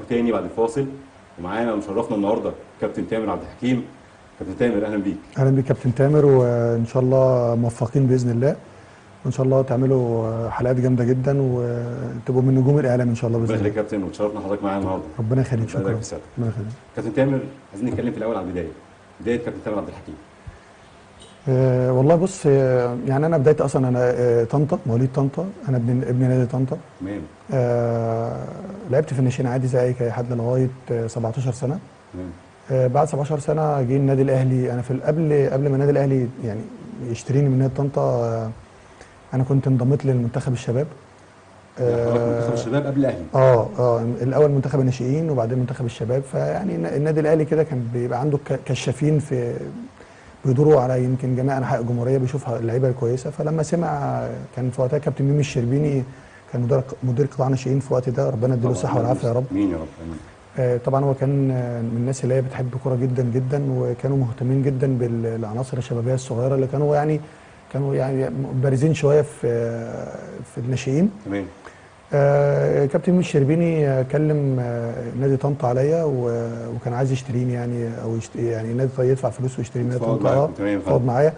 لكم تاني بعد الفاصل، ومعانا مشرفنا النهارده كابتن تامر عبد الحكيم. كابتن تامر اهلا بيك. اهلا بيك كابتن تامر، وان شاء الله موفقين باذن الله، وان شاء الله تعملوا حلقات جامده جدا وتبقوا من نجوم الاعلام ان شاء الله باذن ربنا الله. يخليك يا كابتن، وتشرفنا حضرتك معانا النهارده. ربنا يخليك، ربنا شكرا. يبارك في سيادتك. ربنا يخليك. كابتن تامر، عايزين نتكلم في الاول على بدايه كابتن تامر عبد الحكيم. والله بص، يعني انا بدايتي اصلا انا طنطا، مواليد طنطا، انا ابن نادي طنطا. تمام. لعبت في الناشئين عادي زي اي حد لغايه 17 سنه. تمام. بعد 17 سنه جه النادي الاهلي. انا في قبل ما النادي الاهلي يعني يشتريني من نادي طنطا، انا كنت انضميت للمنتخب الشباب. حضرتك منتخب الشباب قبل الاهلي؟ الاول منتخب الناشئين وبعدين منتخب الشباب. فيعني النادي الاهلي كده كان بيبقى عنده كشافين في بيدوروا على يمكن جميع انحاء الجمهوريه، بيشوفها اللعيبه الكويسه. فلما سمع، كان في وقتها كابتن ميمي الشربيني كان مدير قطاع ناشئين في الوقت ده، ربنا يديله الصحه والعافيه يا رب. مين يا رب، امين. طبعا هو كان من الناس اللي هي بتحب الكوره جدا جدا، وكانوا مهتمين جدا بالعناصر الشبابيه الصغيره اللي كانوا يعني بارزين شويه في الناشئين. تمام. كابتن ميمي الشربيني كلم نادي طنطا عليا، وكان عايز يشتريني يعني، او يعني نادي يدفع فلوس ويشتريني نادي طنطا. فاض معايا.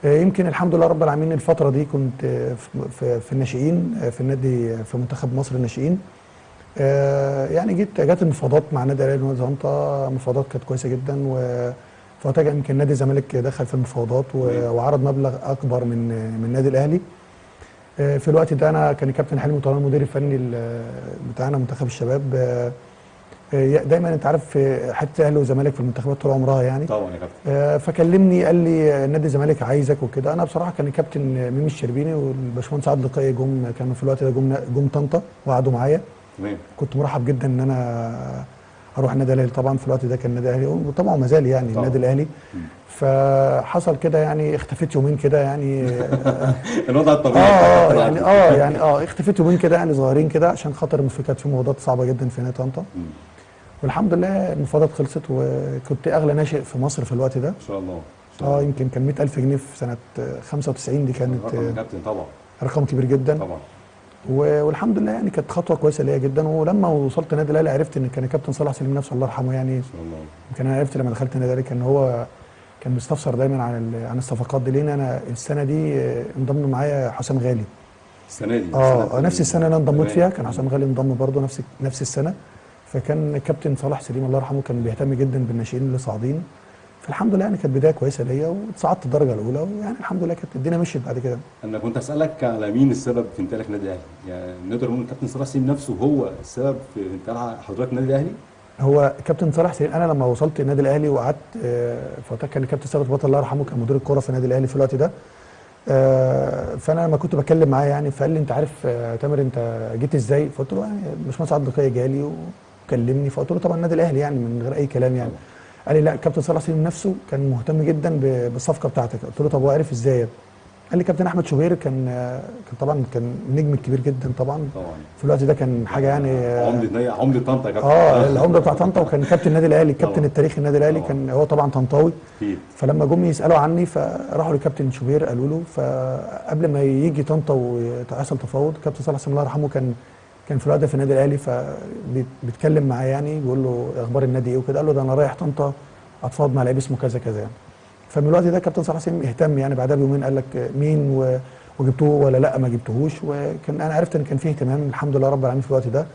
يمكن الحمد لله رب العالمين الفتره دي كنت في الناشئين في النادي، في منتخب مصر الناشئين. يعني جت المفاوضات مع النادي الاهلي ونادي طنطا، مفاوضات كانت كويسه جدا. وفجاه يمكن نادي الزمالك دخل في المفاوضات وعرض مبلغ اكبر من النادي الاهلي. في الوقت ده كان كابتن حلمي طولان المدير الفني بتاعنا منتخب الشباب. دايما انت عارف حته الاهلي والزمالك في المنتخبات طول عمرها يعني. طبعا يا كابتن. فكلمني قال لي نادي الزمالك عايزك وكده. انا بصراحه كان كابتن ميمي الشربيني والباشمهندس عادل لقائي كانوا في الوقت ده جم طنطا وقعدوا معايا. تمام. كنت مرحب جدا ان انا اروح النادي الاهلي. طبعا في الوقت ده كان النادي الاهلي، وطبعا ما زال يعني النادي الاهلي. فحصل كده يعني، اختفيت يومين كده يعني. الوضع الطبيعي. يعني اختفيت يومين كده يعني صغيرين كده، عشان خاطر كانت في مفاوضات صعبه جدا في نادي طنطا. والحمد لله المفاوضات خلصت، وكنت اغلى ناشئ في مصر في الوقت ده. ان شاء الله. يمكن كان 100,000 جنيه في سنه 95. دي كانت رقم يا كابتن طبعا. رقم كبير جدا طبعا. والحمد لله يعني كانت خطوه كويسه ليا جدا. ولما وصلت النادي الاهلي عرفت ان كان كابتن صالح سليم نفسه الله يرحمه يعني. ان شاء الله. يمكن انا عرفت لما دخلت النادي الاهلي كان هو كان بيستفسر دايما عن الصفقات دي، لان انا السنه دي انضم معايا حسام غالي. السنه دي نفس السنه اللي انا انضميت فيها كان حسام غالي انضم برضه نفس السنه. فكان كابتن صالح سليم الله يرحمه كان بيهتم جدا بالناشئين اللي صاعدين. فالحمد لله يعني كانت بدايه كويسه ليا، واتصعدت الدرجه الاولى، ويعني الحمد لله كانت الدنيا مشيت بعد كده. انا كنت اسالك على مين السبب في انتقالك النادي الاهلي؟ يعني نقدر نقول الكابتن صالح سليم نفسه هو السبب في انتقال حضرتك النادي الاهلي؟ هو كابتن صالح سليم، انا لما وصلت النادي الاهلي وقعدت فوقتها كان الكابتن ثابت بطل الله يرحمه كان مدير الكوره في النادي الاهلي في الوقت ده. فانا لما كنت بتكلم معاه يعني، فقال لي انت عارف تامر انت جيت ازاي؟ فقلت له يعني الباشمهندس عبد القية جالي وكلمني. فقلت له طبعا النادي الاهلي يعني من غير اي كلام يعني. قال لي لا، كابتن صالح سليم نفسه كان مهتم جدا بالصفقه بتاعتك. قلت له طب هو عرف ازاي؟ قال لي كابتن احمد شوبير كان طبعا كان نجم كبير جدا طبعا في الوقت ده، كان حاجه يعني عمده طنطا يا كابتن. العمده بتاع طنطا، وكان كابتن النادي الاهلي، الكابتن التاريخي النادي الاهلي. كان هو طبعا طنطاوي. فلما جم يسالوا عني فراحوا لكابتن شوبير قالوا له. فقبل ما يجي طنطا ويحصل تفاوض، كابتن صالح سليم الله يرحمه كان في الوقت ده في النادي الاهلي، فبيتكلم معاه يعني، بيقول له اخبار النادي ايه وكده. قال له ده انا رايح طنطا اتفاوض مع لعيب اسمه كذا كذا يعني. فمن الوقت ده كابتن صالح سليم اهتم يعني. بعدها بيومين قال لك مين وجبتوه ولا لا ما جبتوهوش. وكان انا عرفت ان كان فيه اهتمام الحمد لله رب العالمين في الوقت ده.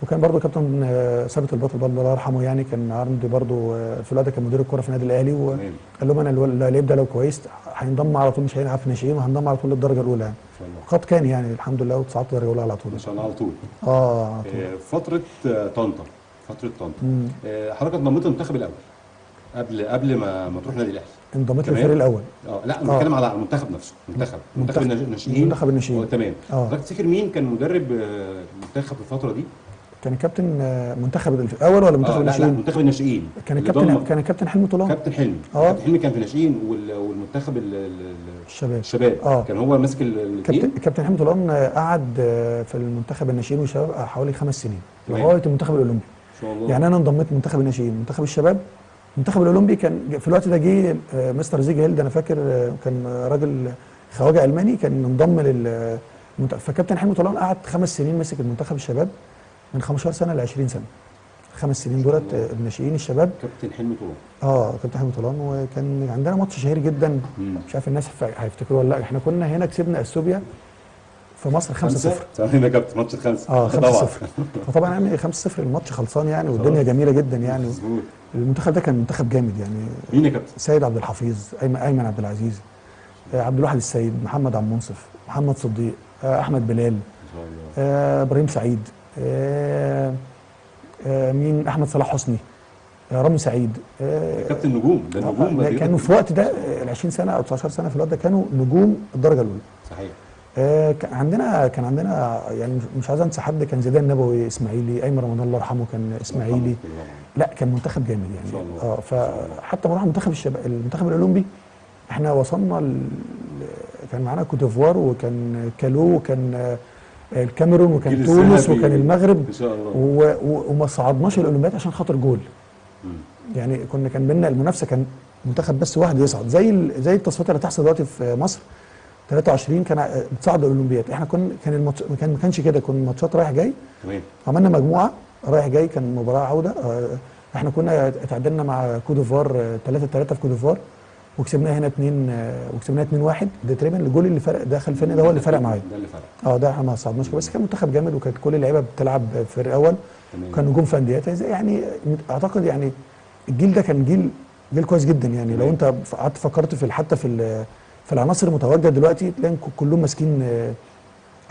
وكان برضو كابتن ثابت البطل برضو الله يرحمه يعني، كان عندي برضو في الوقت ده كان مدير الكوره في النادي الاهلي. وقال لهم انا اللعيب ده لو كويس هينضم على طول، مش هيلعب في ناشئين، وهنضم على طول للدرجه الاولى يعني. ان شاء الله. قد كان يعني الحمد لله، واتصعدت الدرجه الاولى على طول ان شاء الله على طول. على طول. فتره طنطا. حضرتك انضميت للمنتخب الاول قبل ما تروح النادي الاهلي. انضميت للفريق الاول. لا انا بتكلم على المنتخب نفسه. منتخب الناشئين. منتخب الناشئين. تمام. حضرتك تفتكر مين كان مدرب المنتخب في الفتره دي؟ كان كابتن منتخب الاول ولا منتخب الناشئين؟ لا منتخب الناشئين. كان كابتن حلمي طولان. كابتن حلمي. كابتن حلمي كان في الناشئين والمنتخب الشباب. كان هو ماسك كابتن حلمي طولان قعد في المنتخب الناشئين والشباب حوالي 5 سنين لغايه المنتخب الاولمبي. ان شاء الله. يعني انا انضميت منتخب الناشئين، منتخب الشباب، المنتخب الاولمبي. كان في الوقت ده جه مستر زيج هيلد، انا فاكر كان راجل خواجه الماني كان انضم فكابتن حلمي طولان قعد 5 سنين مسك المنتخب الشباب من 15 سنه ل 20 سنه. 5 سنين دولت الناشئين الشباب. كابتن حلمي طولان. كابتن حلمي طولان. وكان عندنا ماتش شهير جدا، مش عارف الناس هيفتكروه ولا لا. احنا كنا هنا كسبنا اثيوبيا في مصر 5-0. هنا كابتن ماتش 5. 5-0. فطبعا يعني 5-0 الماتش خلصان يعني، والدنيا جميله جدا يعني. المنتخب ده كان منتخب جامد يعني. مين يا كابتن؟ سيد عبد الحفيظ، ايمن عبد العزيز، عبد الواحد السيد، محمد عبد المنصف، محمد صديق، احمد بلال، ابراهيم سعيد، مين، احمد صلاح حسني، رامي سعيد. كابتن نجوم، ده النجوم كانوا في وقت ده ال 20 سنه او 19 سنه في الوقت ده كانوا نجوم الدرجه الاولى. صحيح. كان عندنا يعني مش عايز انسى حد، كان زيدان نبوي اسماعيلي، ايمن رمضان الله يرحمه كان اسماعيلي. لا كان منتخب جامد يعني. فحتى ما راح المنتخب الاولمبي احنا وصلنا كان معانا كوت ديفوار، وكان كالو، وكان الكاميرون، وكان تونس، وكان المغرب ان شاء الله. وما صعدناش الاولمبياد عشان خاطر جول. يعني كان بينا المنافسه، كان منتخب بس واحد يصعد، زي التصفيات اللي هتحصل دلوقتي في مصر 23 كان بتصعد الاولمبياد. احنا ما كانش كده، كنا ماتشات رايح جاي. تمام. عملنا مجموعه رايح جاي، كان مباراه عوده. احنا كنا اتعادلنا مع كوت ديفوار 3-3 في كوت ديفوار، وكسبناها هنا 2-1. ده تقريبا الجول اللي فرق دخل فينا، ده هو اللي فرق معايا. ده اللي فرق. ده احنا ما صعدناش، بس كان منتخب جامد، وكانت كل اللعيبه بتلعب في الفريق الاول، وكان نجوم في انديتها يعني. اعتقد يعني الجيل ده كان جيل كويس جدا يعني. لو انت قعدت فكرت حتى في العناصر المتواجده دلوقتي تلاقيهم كلهم ماسكين.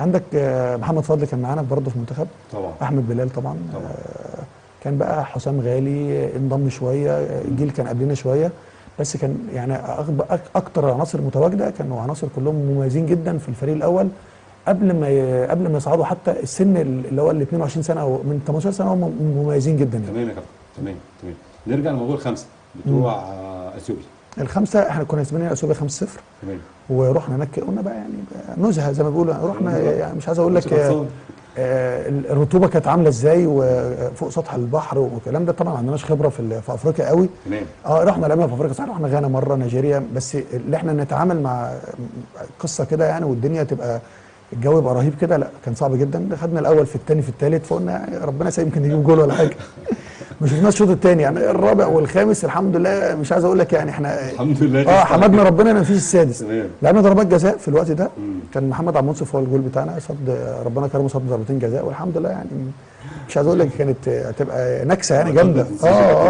عندك محمد فضل كان معانا برضه في المنتخب طبعا. احمد بلال طبعا. كان بقى حسام غالي انضم شويه، الجيل كان قبلنا شويه، بس كان يعني اكتر عناصر متواجده كانوا عناصر كلهم مميزين جدا في الفريق الاول قبل ما يصعدوا. حتى السن اللي هو ال 22 سنه او من 18 سنه هم مميزين جدا يعني. تمام يا كابتن، تمام. نرجع لموضوع الخمسه بتوع اثيوبيا. الخمسه احنا كنا كسبانين اثيوبيا 5-0. تمام. ورحنا هناك قلنا بقى يعني نزهه زي ما بيقولوا، رحنا يعني مش عايز اقول لك الرطوبه كانت عامله ازاي وفوق سطح البحر والكلام ده. طبعا ما عندناش خبره في افريقيا قوي. تمام. رحنا لعبنا في افريقيا صح، رحنا غانا مره، نيجيريا، بس اللي احنا نتعامل مع قصه كده يعني، والدنيا تبقى الجو يبقى رهيب كده، لا كان صعب جدا. خدنا الاول في الثاني في الثالث، فقلنا ربنا يسهل يمكن نجيب جول ولا حاجه. ما شفناش الشوط الثاني يعني، الرابع والخامس الحمد لله، مش عايز اقول لك يعني احنا الحمد لله حمدنا ربنا ان مفيش السادس. تمام. لعبنا ضربات جزاء في الوقت ده. كان محمد عبد المنصف هو الجول بتاعنا، ربنا كرمه صد ضربتين جزاء، والحمد لله يعني. مش عايز اقول لك كانت هتبقى نكسه يعني جامده.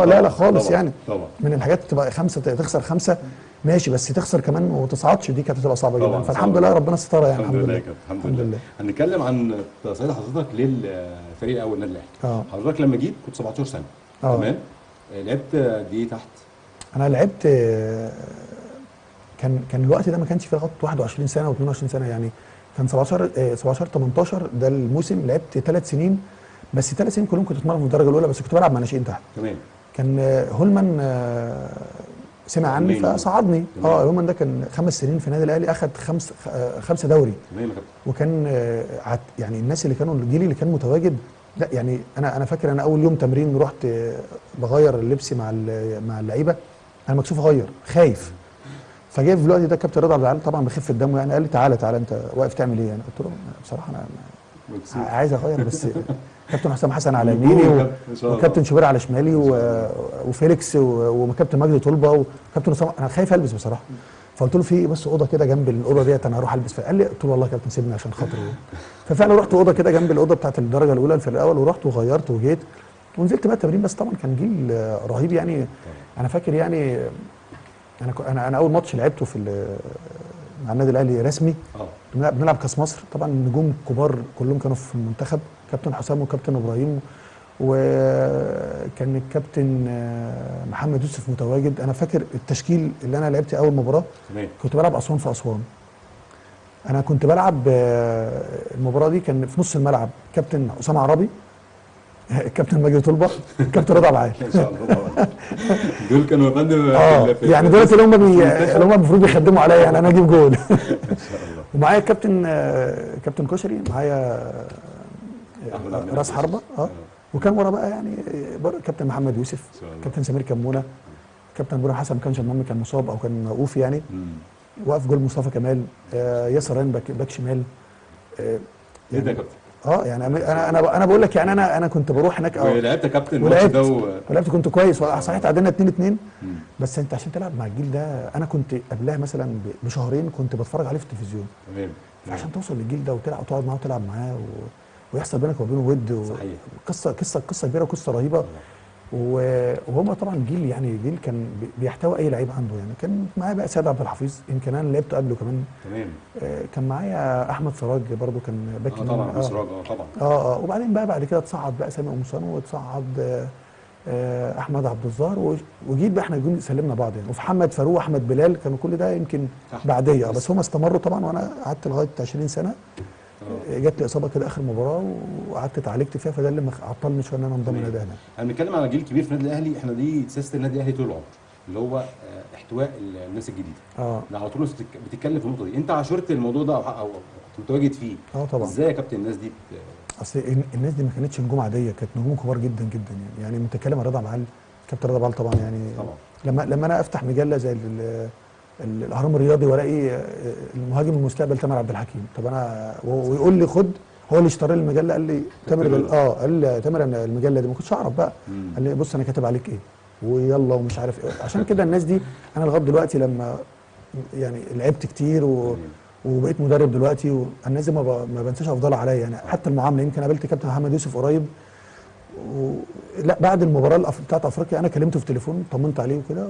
لا خالص طبعًا. يعني. طبعًا. من الحاجات تبقى تخسر 5 ماشي، بس تخسر كمان وما تصعدش، دي كانت هتبقى صعبه جدا. فالحمد لله ربنا سترها يعني. الحمد لله. هنتكلم عن تصعيد حضرتك للفريق الاول النادي الاهلي. حضرتك لما جيت كنت 17 سنه. تمام. لعبت قد ايه تحت؟ انا لعبت كان الوقت ده ما كانش فيه لغايه 21 سنه و 22 سنه يعني. كان 17 18 ده الموسم. لعبت 3 سنين، بس 3 سنين كلهم كنت اتمرن في الدرجه الاولى، بس كنت بلعب مع ناشئين تحت. تمام. كان هولمان سمع عني فصعدني. هولمان ده كان 5 سنين في النادي الاهلي، اخذ 5 دوري. تمام. وكان يعني الناس اللي كانوا الجيل اللي كان متواجد، لا يعني انا فاكر انا اول يوم تمرين رحت بغير لبسي مع اللعيبه، انا مكسوف اغير خايف. فجاء في الوقت ده كابتن رضا عبد العال طبعا بخفه دمه يعني، قال لي تعالى انت واقف تعمل ايه؟ انا قلت له بصراحه انا عايز اغير، بس كابتن حسام حسن على يميني وكابتن شوبير على شمالي وفيليكس وكابتن مجدي طلبه وكابتن اسامه، انا خايف البس بصراحه. فقلت له في بس اوضه كده جنب الاوضه ديت انا هروح البس فيها. قال لي قلت له والله يا كابتن سيبني عشان خاطري. ففعلا رحت اوضه كده جنب الاوضه بتاعت الدرجه الاولى الفريق الاول، ورحت وغيرت وجيت ونزلت بقى التمرين. بس طبعا كان جيل رهيب يعني. انا فاكر يعني انا اول ماتش لعبته مع النادي الاهلي رسمي بنلعب كاس مصر. طبعا النجوم الكبار كلهم كانوا في المنتخب، كابتن حسام وكابتن ابراهيم، وكان الكابتن محمد يوسف متواجد. انا فاكر التشكيل اللي انا لعبت اول مباراه كنت بلعب اسوان في اسوان. انا كنت بلعب المباراه دي كان في نص الملعب كابتن اسامه عربي، الكابتن مجدي طلبه، الكابتن رضا عبد العال. ان شاء الله. دول كانوا يا فندم يعني دول اللي هم المفروض بيخدموا عليا يعني انا اجيب جول. ان شاء الله. ومعايا كابتن كشري، معايا راس حربه. وكان ورا بقى يعني كابتن محمد يوسف، كابتن سمير كمونه، كابتن ابراهيم حسن ما كانش المهم كان مصاب او كان موقوف يعني. واقف جول مصطفى كمال، ياسر رين باك شمال. ايه ده يا كابتن؟ يعني انا بقول لك يعني انا كنت بروح هناك ولعبت يا كابتن ولعبت كنت كويس صحيح تعادلنا 2-2 بس انت عشان تلعب مع الجيل ده انا كنت قبلها مثلا بشهرين كنت بتفرج عليه في التلفزيون. تمام. فعشان توصل للجيل ده وتقعد معاه وتلعب معاه ويحصل بينك وبينه ود صحيح. قصه كبيره وقصه رهيبه. وهم طبعا جيل يعني جيل كان بيحتوي اي لعيب عنده يعني. كان معايا بقى سيد عبد الحفيظ يمكن انا لعبته قبله كمان. تمام. كان معايا احمد سراج برضو كان باك طبعا سراج طبعا. وبعدين بعد كده اتصعد بقى سامي قمصان واتصعد احمد عبد الظاهر وجيت بقى احنا جم سلمنا بعض يعني. ومحمد فاروق واحمد بلال كانوا كل ده يمكن بعديه بس هم استمروا طبعا وانا قعدت لغايه 20 سنه. جات لي اصابه كده اخر مباراه وقعدت اتعالجت فيها فده اللي عطلني شويه ان انا انضم النادي الاهلي. انا بنتكلم على جيل كبير في النادي الاهلي. احنا دي سياسه النادي الاهلي طول العمر اللي هو احتواء الناس الجديده. ده على طول بتتكلم في النقطه دي. انت عاشرت الموضوع ده او متواجد فيه. طبعا. ازاي يا كابتن الناس دي اصل الناس دي ما كانتش نجوم عاديه كانت نجوم كبار جدا جدا يعني بنتكلم عن رضا معال كابتن رضا معال طبعا يعني طبعا. لما انا افتح مجله زي الاهرام الرياضي والاقي المهاجم المستقبل تامر عبد الحكيم طب انا ويقول لي خد هو اللي اشترى لي المجله قال لي تامر قال لي تامر المجله دي ما كنتش اعرف بقى قال لي بص انا كاتب عليك ايه ويلا ومش عارف ايه. عشان كده الناس دي انا لغايه دلوقتي لما يعني لعبت كتير وبقيت مدرب دلوقتي والناس دي ما بنساش افضلها عليا يعني. حتى المعامله يمكن قابلت كابتن محمد يوسف قريب لا بعد المباراه بتاعت افريقيا انا كلمته في التليفون طمنت عليه وكده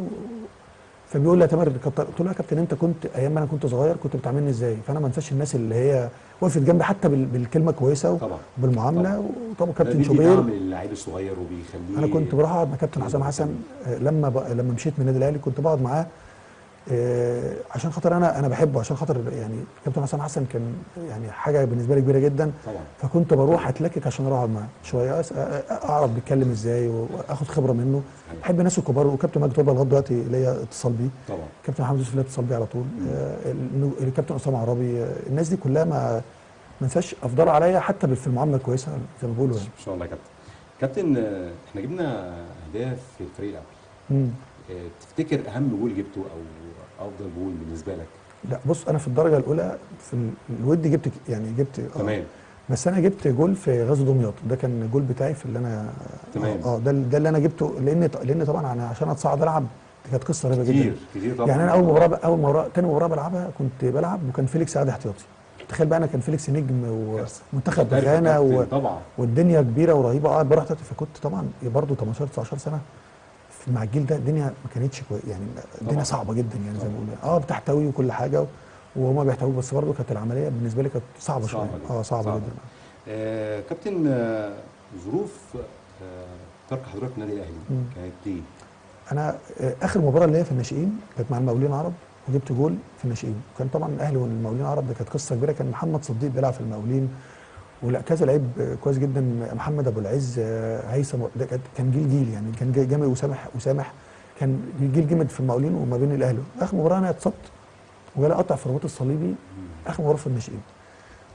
فبيقول لي يا تامر قلت له يا كابتن انت كنت ايام ما انا كنت صغير كنت بتعاملني ازاي؟ فانا ما انساش الناس اللي هي وقفت جنبي حتى بالكلمه كويسه وبالمعامله. وطبعا كابتن شوبير بيدعم اللعيب الصغير وبيخليه. انا كنت بروح اقعد مع كابتن حسام حسن لما مشيت من النادي الاهلي كنت بقعد معاه عشان خاطر انا بحبه عشان خاطر يعني كابتن حسام حسن كان يعني حاجه بالنسبه لي كبيره جدا طبعا. فكنت بروح اتلكك عشان اروح اقعد معاه شويه اعرف بيتكلم ازاي واخد خبره منه. بحب الناس الكبار وكابتن مجدي طلبه لغايه دلوقتي ليا اتصال بيه طبعا. كابتن محمد يوسف ليا اتصال بيه على طول. الكابتن اسامه عرابي الناس دي كلها ما انساش افضل عليا حتى في المعامله الكويسه زي ما بيقولوا يعني. ان شاء الله يا كابتن احنا جبنا اهداف في الفريق الاول. تفتكر اهم جول جبته او افضل جول بالنسبه لك؟ لا بص انا في الدرجه الاولى في الود جبت تمام. بس انا جبت جول في غزو دمياط ده كان الجول بتاعي في اللي انا تمام. ده اللي انا جبته لان طبعا انا عشان اتصعد العب دي كانت قصه رهيبه جدا كتير طبعا. يعني انا اول مباراه تاني مباراه بلعبها كنت بلعب وكان فيليكس قاعد احتياطي. تخيل بقى انا كان فيليكس نجم ومنتخب غانا والدنيا كبيره ورهيبه قاعد بروح فكنت طبعا برضه 18 19 سنه مع الجيل ده الدنيا ما كانتش يعني الدنيا صعبه جدا يعني زي ما بيقولوا بتحتوي وكل حاجه وهما بيحتوي بس برضه كانت العمليه بالنسبه لي كانت صعبه شويه صعبه جدا. كابتن ظروف ترك حضرتك النادي الاهلي كانت ايه؟ انا اخر مباراه اللي هي في الناشئين كانت مع المقاولين العرب وجبت جول في الناشئين وكان طبعا الاهلي والمقاولين العرب ده كانت قصه كبيره. كان محمد صديق بيلعب في المقاولين ولا كذا لعيب كويس جدا محمد ابو العز هيثم ده كان جيل يعني كان جامد وسامح كان جيل جامد في المقاولين وما بين الاهلي. اخر مباراه انا اتصبت وجالي قطع في الرباط الصليبي اخر مباراه في الناشئين.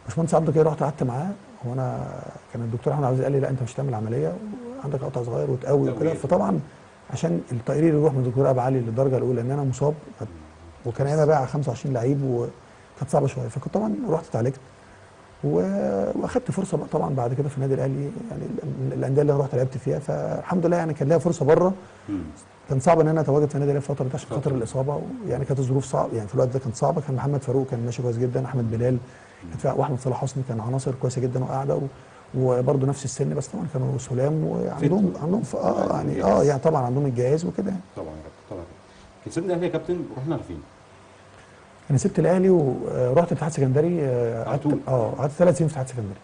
باشمهندس عبده كده رحت قعدت معاه وانا كان الدكتور احمد عاوز قال لي لا انت مش هتعمل عمليه وعندك قطع صغير وتقوي وكده. فطبعا عشان التقرير يروح من الدكتور ابو علي للدرجه الاولى ان انا مصاب وكان ايامها بقى 25 لعيب وكانت صعبه شويه. فكنت طبعا رحت اتعالجت واخدت فرصه بقى طبعا بعد كده في النادي الاهلي يعني الانديه اللي انا رحت لعبت فيها فالحمد لله يعني كان ليا فرصه بره. كان صعب ان انا اتواجد في النادي الاهلي الفتره دي عشان خاطر الاصابه يعني كانت الظروف صعبه يعني في الوقت ده كانت صعبه. كان محمد فاروق كان ماشي كويس جدا احمد بلال واحمد صلاح حسني كان عناصر كويسه جدا وقاعده وبرده نفس السن بس طبعا كانوا سلام وعندهم يعني طبعا عندهم الجهاز وكده يعني. طبعا كان سيبنا الاهلي يا كابتن ورحنا على فين؟ انا سبت الاهلي ورحت الاتحاد السكندري قعدت 3 سنين في الاتحاد السكندري.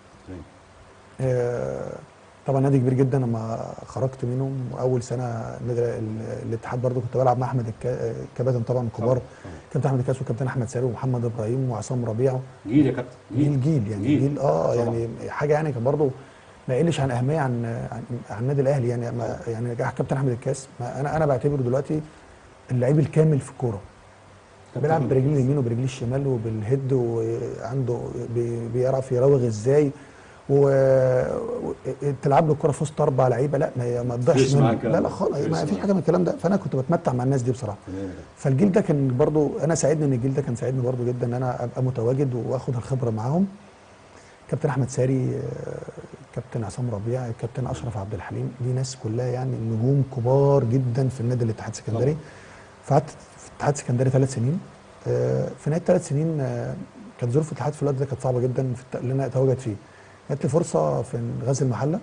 طبعا نادي كبير جدا لما خرجت منهم. واول سنه الاتحاد برضو كنت بلعب مع احمد الكباتن طبعا كبار كابتن احمد الكاس وكابتن احمد ساري ومحمد ابراهيم وعصام ربيع. جيل يا كابتن جيل يعني جيل يعني حاجه يعني كان برضو ما يقلش عن اهميه عن النادي الاهلي يعني يعني كابتن احمد الكاس انا بعتبره دلوقتي اللعيب الكامل في الكوره. بيلعب برجليه اليمين وبرجليه الشمال وبالهيد وعنده بيعرف يراوغ ازاي وتلعب له الكوره في وسط 4 لعيبه لا ما تضيعش منه لا خالص ما فيش حاجه من الكلام ده. فانا كنت بتمتع مع الناس دي بصراحه. فالجيل ده كان برضو انا ساعدني ان الجيل ده كان ساعدني برضو جدا ان انا ابقى متواجد واخد الخبره معاهم. كابتن احمد ساري، كابتن عصام ربيع، كابتن اشرف عبد الحليم، دي ناس كلها يعني نجوم كبار جدا في النادي الاتحاد السكندري. فقعدت في الاتحاد السكندري 3 سنين. في نهايه 3 سنين كانت ظروف الاتحاد في الوقت ده كانت صعبه جدا اللي انا اتواجد فيه. جات لي فرصه في غزل المحله،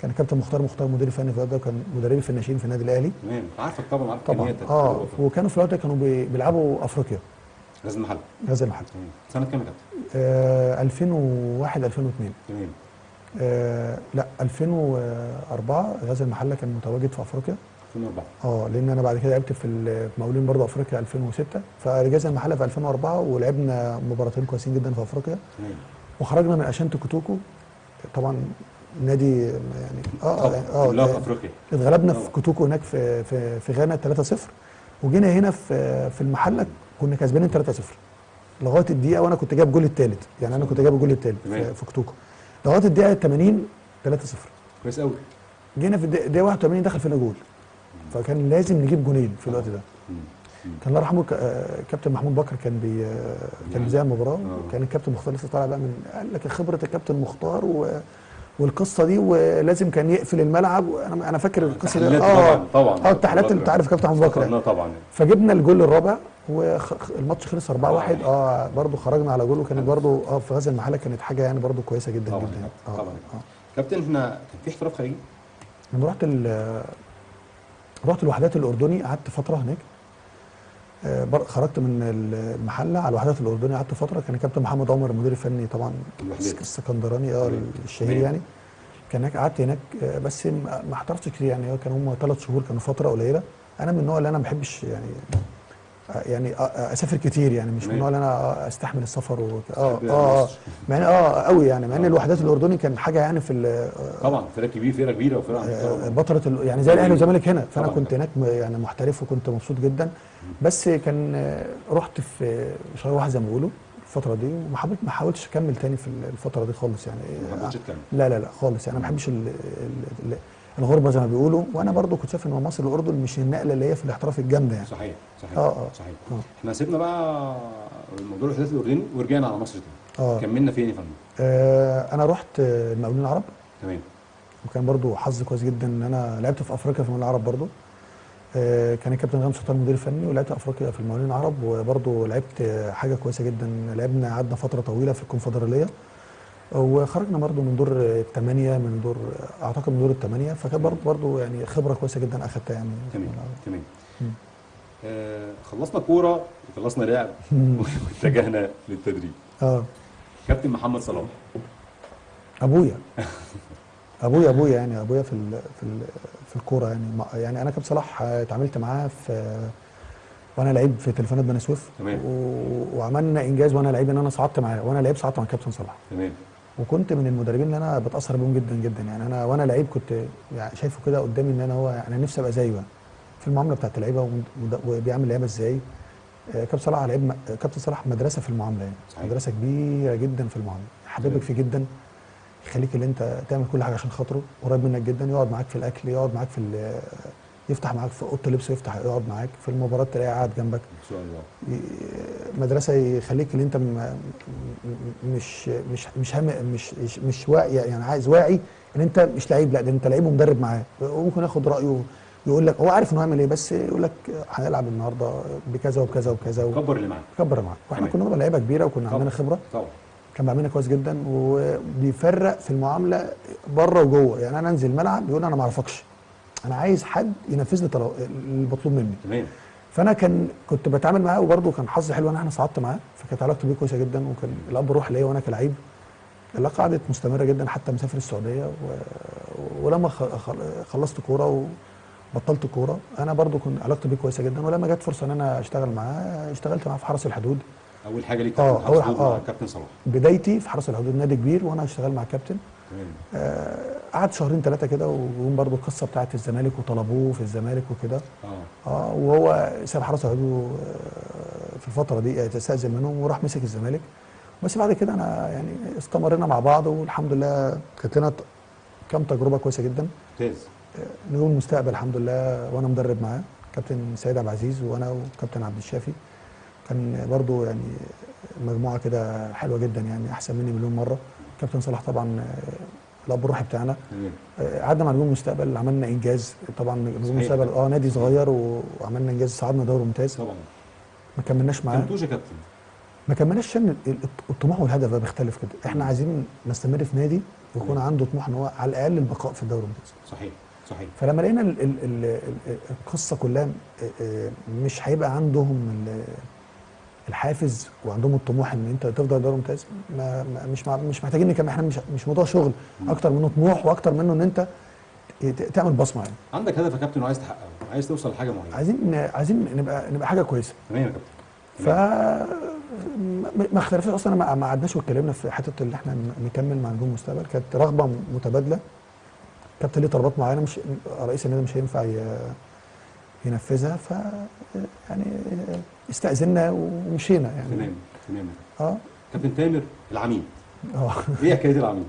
كان كابتن مختار مدير فني في الوقت ده، وكان مدربي في الناشئين في النادي الاهلي. تمام، عارفك طبعا، عارف طبعا. وكانوا في الوقت ده كانوا بيلعبوا افريقيا. غزل المحله. غزل المحله. سنه كام يا كابتن؟ 2001 2002. تمام. لا 2004 غزل المحله كان متواجد في افريقيا. 2004. لان انا بعد كده لعبت في المقاولين برضه افريقيا 2006، فغزل المحله في 2004 ولعبنا مباراتين كويسين جدا في افريقيا. تمام. وخرجنا من اشانتي كوتوكو، طبعا نادي يعني في افريقيا. اتغلبنا في كوتوكو هناك في غانا 3-0، وجينا هنا في المحله كنا كسبانين 3-0 لغايه الدقيقه، وانا كنت جايب الجول الثالث، يعني انا كنت جايب الجول الثالث في كوتوكو لغايه الدقيقه 80 3-0. كويس قوي. جينا في الدقيقه 81 دخل فينا جول، فكان لازم نجيب جونين في الوقت ده. كان الله يرحمه كابتن محمود بكر كان بيذاع المباراه، كان الكابتن مختار لسه طالع بقى من، قال لك خبره الكابتن مختار والقصه دي، ولازم كان يقفل الملعب. انا فاكر القصه دي. طبعا التحليلات اللي انت عارف كابتن محمود بكر طبعا. فجبنا الجول الرابع والماتش خلص 4-1. برضه خرجنا على جول، وكانت برضه في غزل المحله كانت حاجه يعني برضه كويسه جدا طبعا جدا. طبعا. كابتن احنا كان في احتراف خارجي؟ انا رحت الوحدات الاردني، قعدت فتره هناك. خرجت من المحله على الوحدات الاردني، قعدت فتره. كان الكابتن محمد عمر المدير الفني طبعا السكندراني الشهير يعني. كان هناك، قعدت هناك بس ما احترفتش كتير يعني. كانوا هم 3 شهور، كانوا فتره قليله. انا من النوع اللي انا ما بحبش يعني اسافر كتير يعني، مش من النوع اللي انا استحمل السفر مع ان قوي يعني، مع ان الوحدات الاردني كان حاجه يعني في طبعا فرقه كبيره وفرقه بطله يعني زي الاهلي والزمالك هنا. فانا كنت هناك يعني محترف، وكنت مبسوط جدا. بس كان رحت في شهر واحد زي ما بيقولوا الفتره دي، وما حاولتش اكمل تاني في الفتره دي خالص يعني. ما حبيتش تكمل؟ لا خالص يعني. انا ما بحبش الغربه زي ما بيقولوا. وانا برضو كنت شايف ان مصر والاردن مش النقله اللي هي في الاحتراف الجامده يعني. صحيح. صحيح. احنا سيبنا بقى موضوع الوحدات الاردني ورجعنا على مصر تاني. كملنا فين يا فندم؟ انا رحت المقاولين العرب. تمام. وكان برضو حظ كويس جدا ان انا لعبت في افريقيا في المقاولين العرب برضو. كان الكابتن غام سلطان مدير فني، ولعبت افريقيا في المقاولين العرب، وبرضو لعبت حاجه كويسه جدا. لعبنا، قعدنا فتره طويله في الكونفدراليه، وخرجنا برضو من دور الثمانيه، من دور اعتقد من دور الثمانيه. فكان برضو يعني خبره كويسه جدا اخذتها يعني. تمام. خلصنا كوره وخلصنا لعب واتجهنا للتدريب. كابتن محمد صلاح ابويا يعني ابويا في الكوره يعني انا كابتن صلاح اتعاملت معاه وانا لعيب في تليفونات بني سويف. تمام. وعملنا انجاز وانا لعيب، ان انا صعدت معاه وانا لعيب، صعدت مع كابتن صلاح. تمام. وكنت من المدربين اللي انا بتاثر بيهم جدا جدا يعني. انا وانا لعيب كنت يعني شايفه كده قدامي ان انا نفسي ابقى زيه في المعامله بتاعت اللعيبه، وبيعمل لعيبه ازاي. كابتن صلاح مدرسه في المعامله يعني. صحيح. مدرسه كبيره جدا في المعامله، يحببك فيه جدا، يخليك اللي انت تعمل كل حاجه عشان خاطره، قريب منك جدا، يقعد معاك في الاكل، يقعد معاك يفتح معاك في اوضه اللبس، يقعد معاك في المباراه، تلاقيه قاعد جنبك ان شاء الله. مدرسه يخليك اللي انت مش واعي يعني، عايز واعي ان انت مش لعيب، لا ده انت لعيب ومدرب معاه، وممكن ياخد رايه، يقول لك هو عارف انه هيعمل ايه، بس يقول لك هنلعب النهارده بكذا وكذا وكذا، كبر اللي معاك. واحنا كنا بقى لعيبه كبيره، وكنا عندنا خبره. طبعا. كان بيعملنا كويس جدا، وبيفرق في المعامله بره وجوه يعني. انا انزل الملعب يقول انا ما اعرفكش، انا عايز حد ينفذ لي المطلوب مني. تمام. فانا كنت بتعامل معاه، وبرده كان حظي حلو ان احنا صعدت معاه، فكانت علاقتي بيه كويسه جدا، وكان الاب روح ليا وانا كلاعب. العلاقه قعدت مستمره جدا حتى مسافر السعوديه، ولما خلصت كوره وبطلت كوره، انا برده كنت علاقتي بيه كويسه جدا. ولما جت فرصه ان انا اشتغل معاه، اشتغلت معاه في حرس الحدود. اول حاجه ليك مع كابتن صلاح؟ بدايتي في حرس الحدود، نادي كبير، وانا اشتغل مع كابتن. قعدت شهرين 3 كده، ويوم برضو القصه بتاعت الزمالك وطلبوه في الزمالك وكده. وهو ساب حرس الحدود في الفتره دي، استاذن منهم وراح مسك الزمالك. بس بعد كده انا يعني استمرينا مع بعض، والحمد لله كانت لنا كام تجربه كويسه جدا. ممتاز. نجوم المستقبل الحمد لله، وانا مدرب معاه كابتن سيد عبد العزيز، وانا وكابتن عبد الشافي. كان برضو يعني مجموعه كده حلوه جدا يعني، احسن مني مليون مره. كابتن صلاح طبعا الاب الروحي بتاعنا. قعدنا مع نجوم المستقبل، عملنا انجاز طبعا. نجوم المستقبل نادي صغير وعملنا انجاز، صعدنا دوري ممتاز طبعا. ما كملناش معاه. كملتوش يا كابتن؟ ما كملناش عشان الطموح والهدف بقى بيختلف كده. احنا عايزين نستمر في نادي يكون عنده طموح ان هو على الاقل البقاء في الدوري الممتاز. صحيح صحيح. فلما لقينا القصه كلها مش هيبقى عندهم الحافز وعندهم الطموح ان انت تفضل دوري ممتاز، مش محتاجين نكمل. احنا مش موضوع شغل اكتر منه طموح، واكتر منه ان انت تعمل بصمه يعني. عندك هدف يا كابتن وعايز تحققه، عايز توصل لحاجه معينه. عايزين نبقى حاجه كويسه. تمام يا كابتن. ف ما اختلفناش اصلا، ما قعدناش واتكلمنا في حته اللي احنا نكمل مع نجوم المستقبل. كانت رغبه متبادله. كابتن ليه طلبات معينه مش رئيس النادي مش هينفع ينفذها، ف يعني استأذنا ومشينا يعني. تمام تمام. كابتن تامر العميد. ايه حكايه العميد؟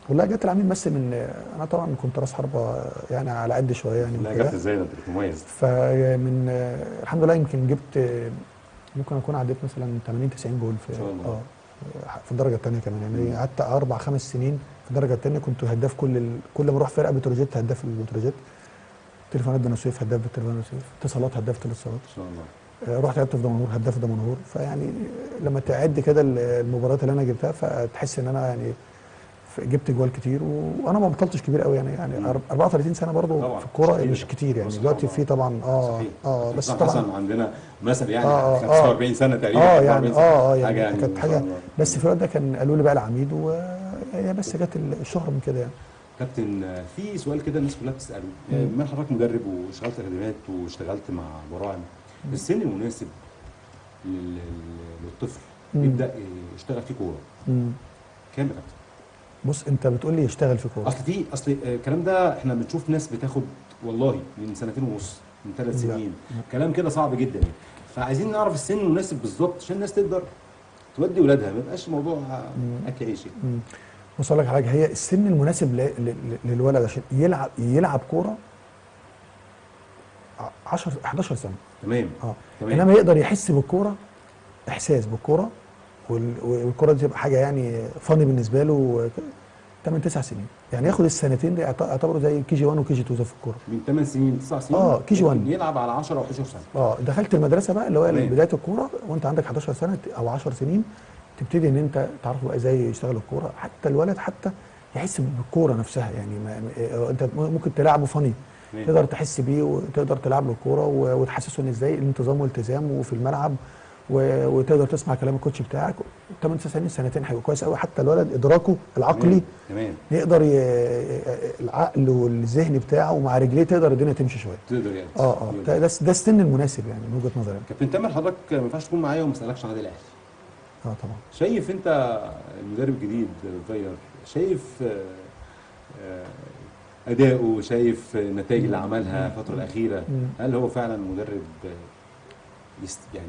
والله جت العميد بس من انا طبعا كنت راس حربه يعني على قد شويه يعني. لا جت ازاي ده؟ انت كنت مميز. فمن الحمد لله يمكن جبت، ممكن اكون عديت مثلا 80 90 جول في في الدرجه الثانيه كمان يعني. قعدت 4 5 سنين في الدرجه الثانيه، كنت هداف كل ما اروح فرقه بتروجيت هداف البتروجيت، تليفونات بني سويف هداف بتليفونات بني سويف، اتصالات هداف اتصالات ان شاء الله. رحت لعبت في دمنهور هداف دمنهور. فيعني لما تعد كده المباريات اللي انا جبتها فتحس ان انا يعني جبت جوال كتير، وانا ما بطلتش كبير قوي يعني 34 سنه برضه في الكوره مش كتير يعني. دلوقتي في طبعا بس طبعا عندنا مثل يعني 45 سنه تقريبا. يعني يعني كانت حاجه. بس في الوقت ده كان قالوا لي بقى العميد، وهي بس جت الشهره من كده يعني. كابتن في سؤال كده الناس كلها بتساله، بما حضرتك مدرب واشتغلت اكاديميات واشتغلت مع براعم، السن المناسب للطفل يبدا يشتغل فيه كوره كام يا كابتن؟ بص انت بتقول لي يشتغل في كوره، اصل الكلام ده احنا بنشوف ناس بتاخد والله من 2.5 من 3 سنين، كلام كده صعب جدا يعني. فعايزين نعرف السن المناسب بالظبط عشان الناس تقدر تودي ولادها، ما يبقاش موضوع اكل عيش. بص اقول لك حاجه، هي السن المناسب للولد عشان يلعب كوره 10 11 سنه. تمام. انما يقدر يحس بالكوره، احساس بالكوره، والكوره دي تبقى حاجه يعني فاني بالنسبه له 8 9 سنين يعني. ياخد السنتين دي اعتبره زي كي جي 1 وكي جي 2 في الكوره. من 8 سنين 9 سنين كي جي 1 يلعب على 10 او 11 سنه. دخلت المدرسه بقى اللي هو بدايه الكوره وانت عندك 11 سنه او 10 سنين، تبتدي ان انت تعرف بقى ازاي يشتغل الكوره. حتى الولد حتى يحس بالكوره نفسها يعني. انت ممكن تلعبه فاني، تقدر تحس بيه وتقدر تلعب له الكوره وتحسسه ان ازاي الانتظام والالتزام في الملعب، وتقدر تسمع كلام الكوتش بتاعك. 8 9 سنتين هيبقى كويس قوي. حتى الولد ادراكه العقلي تمام يقدر العقل والذهن بتاعه مع رجليه تقدر الدنيا تمشي شويه. تقدر يعني ده السن المناسب يعني من وجهه نظري. كابتن تامر حضرتك ما ينفعش تكون معايا وما اسالكش عن النادي الاهلي. طبعا. شايف انت المدرب الجديد فاير، شايف اداؤه، شايف النتائج اللي عملها الفتره الاخيره، هل هو فعلا مدرب يعني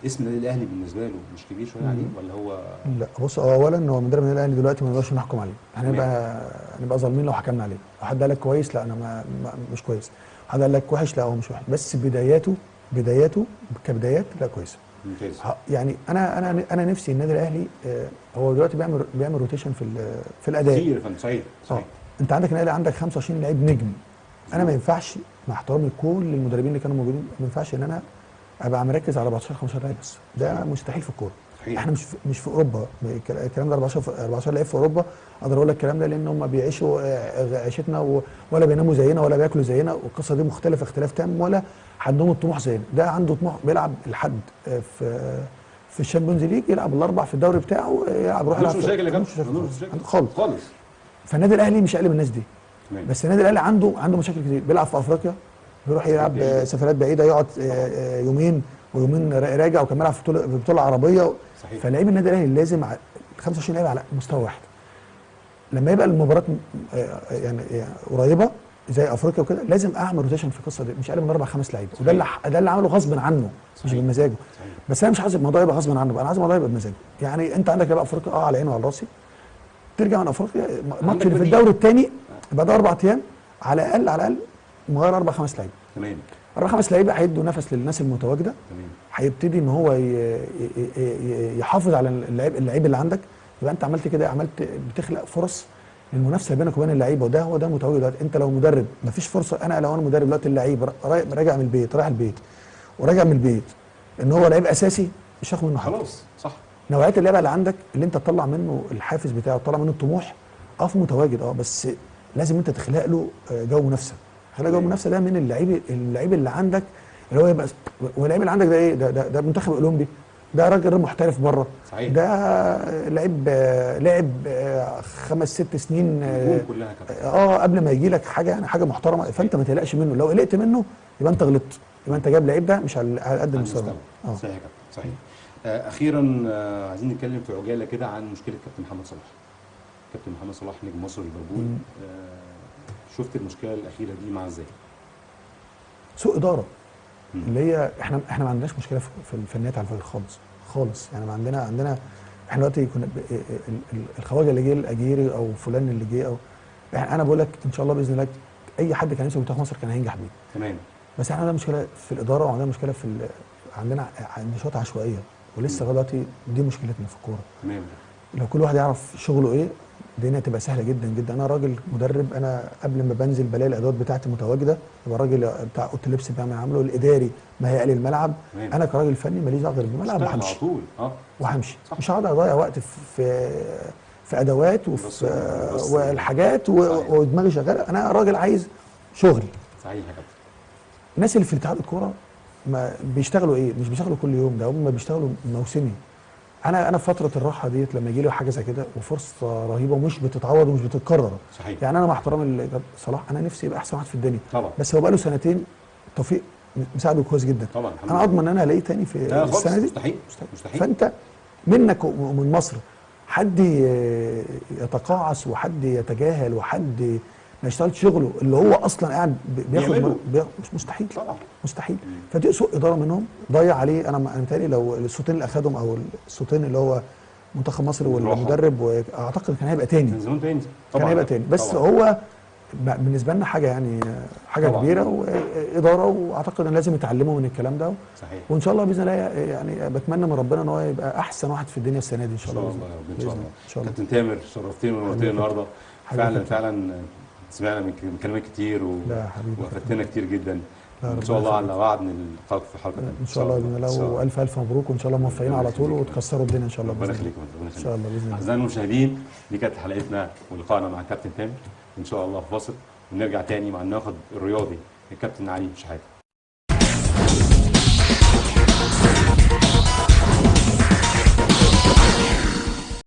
اسم النادي الاهلي بالنسبه له مش كبير شويه عليه ولا هو؟ لا بص، اولا هو مدرب النادي الاهلي دلوقتي ما نقدرش نحكم عليه. هنبقى ظالمين لو حكمنا عليه. لو حد قال لك كويس لا انا مش كويس، حد قال لك وحش لا هو مش وحش، بس بداياته كبدايات لا كويسه. ممتاز. يعني انا نفسي النادي الاهلي هو دلوقتي بيعمل روتيشن في الاداء كتير. صحيح. انت عندك النادي عندك 25 لعيب نجم. انا ما ينفعش مع احترامي لكل المدربين اللي كانوا موجودين، ما ينفعش ان انا ابقى مركز على 14 15 لعيب بس. ده مستحيل في الكوره. احنا مش في اوروبا. الكلام ده 14 لعيب في اوروبا اقدر اقول لك الكلام ده لان هم بيعيشوا عيشتنا ولا بيناموا زينا ولا بياكلوا زينا، والقصه دي مختلفه اختلاف تام، ولا عندهم الطموح زينا. ده عنده طموح بيلعب لحد في الشامبيونز ليج، يلعب الاربع في الدوري بتاعه، يروح يلعب. مش مشاكل يا كابتن خالص. فالنادي الاهلي مش اقل من الناس دي. بس النادي الاهلي عنده مشاكل كتير. بيلعب في افريقيا، بيروح يلعب سفرات بعيده، يقعد يومين راجع، وكان بيلعب في بطوله عربيه. صحيح. فلاعبي النادي الاهلي لازم 25 لاعب على مستوى واحد. لما يبقى المباراه يعني قريبه زي افريقيا وكده، لازم اعمل روتيشن في القصه دي، مش اقل من 4 5 لعيبه. وده اللي عمله غصب عنه مش بمزاجه. بس انا مش عايز الموضوع يبقى غصب عنه بقى، انا عايز الموضوع يبقى بمزاجه. يعني انت عندك لعيبه افريقيا على عيني وعلى راسي، ترجع من افريقيا ماتش في الدوري الثاني بعد 4 ايام على الاقل مغير 4 5 لعيبه. تمام. 4 5 لعيبه هيدوا نفس للناس المتواجده. تمام. هيبتدي ان هو يحافظ على اللعيب اللي عندك. يبقى انت عملت كده، بتخلق فرص المنافسه بينك وبين اللعيبه، وده هو ده متواجد دلوقتي. انت لو مدرب مفيش فرصه، لو انا مدرب دلوقتي اللعيب راجع من البيت، رايح البيت وراجع من البيت ان هو لعيب اساسي، مش هاخد منه حاجه. خلاص صح. نوعيه اللعبه اللي عندك اللي انت تطلع منه الحافز بتاعه، تطلع منه الطموح، في متواجد، بس لازم انت تخلق له جو منافسه. خلق جو منافسه ده من اللعيب اللي عندك، اللي هو يبقى، واللعيب اللي عندك ده ايه؟ ده منتخب اولمبي، ده راجل محترف بره، صحيح. ده لعب 5 6 سنين كلها كده قبل ما يجي لك حاجه، يعني حاجه محترمه، فانت ما تقلقش منه. لو قلقت منه يبقى انت غلطت، يبقى انت جايب لعيب ده مش على قد المستوى. صحيح يا كابتن، صحيح. اخيرا عايزين نتكلم في عجاله كده عن مشكله كابتن محمد صلاح. كابتن محمد صلاح نجم مصر ليفربول، شفت المشكله الاخيره دي مع ازاي؟ سوء اداره. اللي هي احنا ما عندناش مشكله في الفنيات على فكره خالص خالص، يعني عندنا احنا دلوقتي كنا الخواجه اللي جه الاجيري او فلان اللي جه، او انا بقول لك ان شاء الله باذن الله اي حد كان يمسك منتخب مصر كان هينجح بيه. تمام. بس احنا عندنا مشكله في الاداره، وعندنا مشكله عندنا نشاط عشوائيه، ولسه دلوقتي دي مشكلتنا في الكوره. تمام. لو كل واحد يعرف شغله ايه الدنيا تبقى سهله جدا جدا. انا راجل مدرب، انا قبل ما بنزل بلاقي الادوات بتاعتي متواجده، يبقى الراجل بتاع اوضه اللبس بيعمل عامله، الاداري مهيئ لي الملعب. انا كراجل فني ماليش دعوه غير بالملعب وهمشي على طول. وهمشي، مش هقعد اضيع وقت في ادوات والحاجات ودماغي شغاله. انا راجل عايز شغلي. صحيح يا كابتن. الناس اللي في اتحاد الكوره ما بيشتغلوا ايه؟ مش بيشتغلوا كل يوم، ده هم بيشتغلوا موسمي. انا في فتره الراحه ديت لما يجي لي حاجه زي كده وفرصه رهيبه ومش بتتعوض ومش بتتكرر. صحيح. يعني انا مع احترامي لصلاح، انا نفسي يبقى احسن واحد في الدنيا طبعا، بس هو بقى له سنتين توفيق مساعده كويس جدا. طبعا. انا اضمن ان انا الاقيه تاني في السنه دي؟ مستحيل. فانت منك ومن مصر حد يتقاعس وحد يتجاهل وحد ما يشتغلش شغله اللي هو اصلا قاعد بياخد مش مستحيل طبعا. مستحيل. فدي سوء اداره منهم، ضيع عليه. انا متهيألي لو الصوتين اللي اخدهم او الصوتين اللي هو منتخب مصر والمدرب، واعتقد كان هيبقى تاني، كان زمان تاني طبعا، كان هيبقى تاني. بس طبعا. هو بالنسبه لنا حاجه، يعني حاجه طبعا كبيره واداره، واعتقد ان لازم يتعلموا من الكلام ده. صحيح. وان شاء الله باذن الله، يعني بتمنى من ربنا ان هو يبقى احسن واحد في الدنيا السنه دي ان شاء الله. ان شاء الله. كابتن تامر شرفتني ونورتني النهارده، فعلا سمعنا من كلمات كتير وافدتنا كتير جدا. ان شاء الله على وعد نلقاك في حلقه ثانيه ان شاء الله باذن الله. والف الف مبروك، وان شاء الله موفقين على طول وتكسروا الدنيا ان شاء الله. ربنا يخليكم. ان شاء الله باذن الله. اعزائنا المشاهدين، دي كانت حلقتنا ولقائنا مع كابتن تامر. ان شاء الله فاصل ونرجع تاني مع الناقد الرياضي الكابتن علي شحاته.